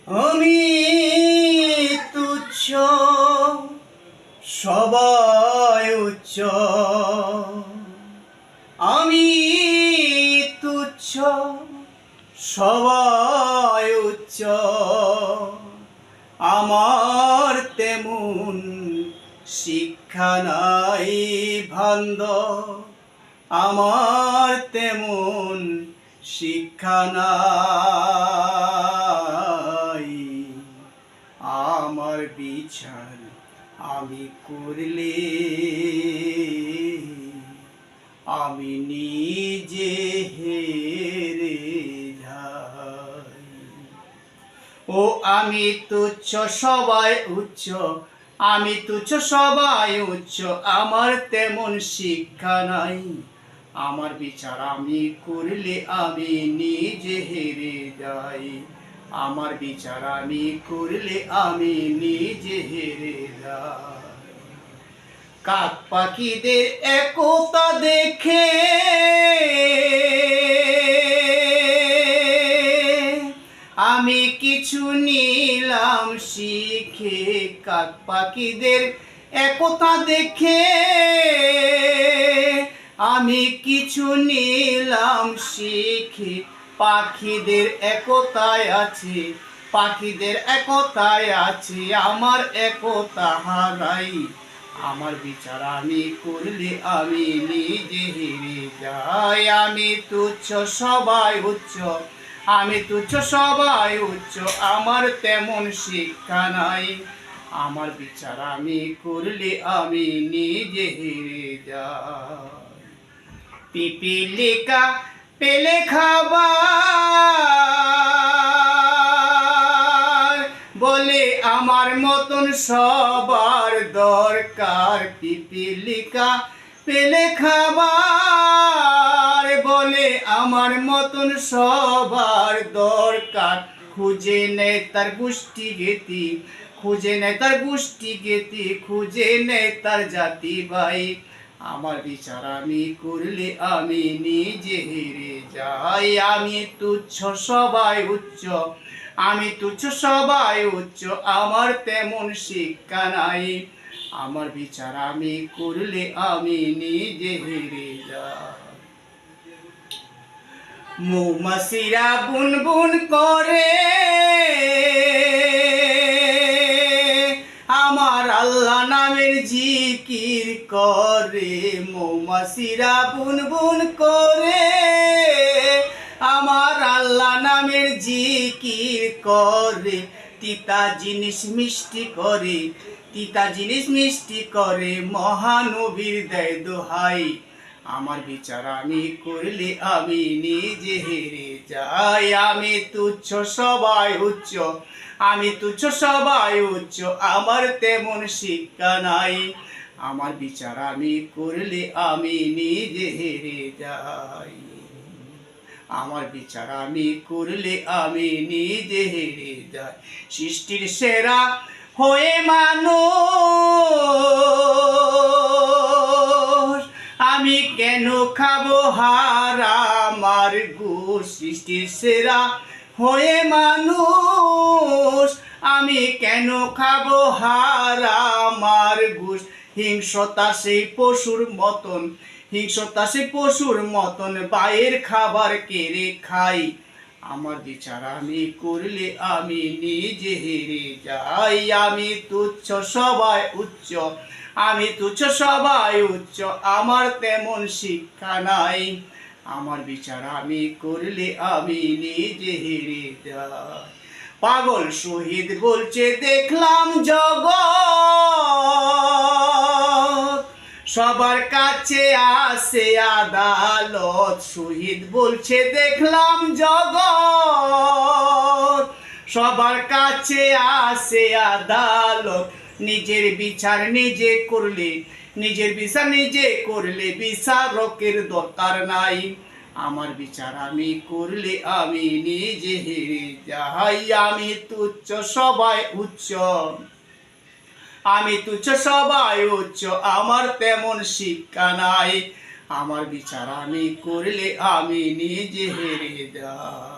আমি তুচ্ছ সবাই উচ্চ, আমি তুচ্ছ সবাই উচ্চ, আমার তেমন শিক্ষা নাই ভান্ড, আমার তেমন শিক্ষা নাই। আমার বিচার আমি করলে আমি নিজে হেরে যাই। ও আমি তুচ্ছ সবাই উচ্চ, আমি তুচ্ছ সবাই উচ্চ, আমার তেমন শিক্ষা নাই। আমার বিচার আমি করলে আমি নিজে হেরে যাই। আমার বিচার আমি করলে আমি নিজে হেরে যাই। কাক পাখিদের একতা দেখে আমি কিছু নিলাম শিখে, কাক পাখিদের একতা দেখে আমি কিছু নিলাম শিখে। পাখিদের একতায় আছে, পাখিদের একতায় আছে, আমার একতা হারাই। আমার বিচার আমি করলে আমি নিজে হেরে যাই। আমি তুচ্ছ সবাই উচ্চ, আমি তুচ্ছ সবাই উচ্চ, আমার তেমন শিক্ষা নাই। আমার বিচার আমি করলে আমি নিজে হেরে যাই। পিপিলিকা পেলে খাবার বলে আমার মতন সবার দরকার। পিপিলিকা পেলে খাবার বলে আমার মতন সবার দরকার। খুঁজে নেয় তার গোষ্ঠী গেতি, খুঁজে নেয় তার গোষ্ঠী গেতি, খুঁজে নেয় তার জাতি ভাই। আমার বিচার আমি করলে আমি নিজে হেরে যাই। আমি তুচ্ছ সবাই উচ্চ, আমি তুচ্ছ সবাই উচ্চ, আমার তেমন শিক্ষা নাই। আমার বিচার আমি করলে আমি নিজে হেরে যাই। মৌমাছিরা বুনবুন করে আমার আল্লাহ নামের জিকির করে। মৌমাছিরা বুনবুন করে আমার আল্লাহ নামের জিকির করে। তিতা জিনিস মিষ্টি করে, তিতা জিনিস মিষ্টি করে, মহানবীর দেয় দোহাই। আমার বিচার আমি করলে আমি নিজে হেরে যাই। আমি তুচ্ছ সবাই উচ্চ, আমি তুচ্ছ সবাই উচ্চ, আমার তেমন শিক্ষা নাই। আমার বিচার আমি করলে আমি নিজে হেরে যাই। আমার বিচার আমি করলে আমি নিজে হেরে যাই। সৃষ্টির সেরা হয়ে মানুষ আমি কেন খাবো হারামার ঘুষ। সৃষ্টির সেরা হয়ে মানুষ আমি কেন খাবো হারামার ঘুষ। হিংসতা সেই পশুর মতন, হিংসতা সেই পশুর মতন, বাইরের খাবার কেড়ে খাই। আমার বিচার আমি করলে আমি নিজে হেরে যাই। আমি তুচ্ছ সবাই উচ্চ, আমি তুচ্ছ সবাই উচ্চ, আমার তেমন শিক্ষা নাই। আমার বিচার আমি করলে আমি নিজে হেরে যাই। পাগল শহীদ বলছে দেখলাম জগৎ, সবার কাছে আসে আদালত। শহীদ বলছে দেখলাম জগৎ, সবার কাছে আসে আদালত। নিজের বিচার নিজে করলে, নিজের বিচার নিজে করলে বিচারকের দরকার নাই। আমার বিচার আমি করলে আমি নিজে হেরে যাই। আমি তুচ্ছ সবাই উচ্চ, আমি তুচ্ছ সবাই উচ্চ, আমার তেমন শিক্ষা নাই। আমার বিচার আমি করলে আমি নিজে হেরে যাই।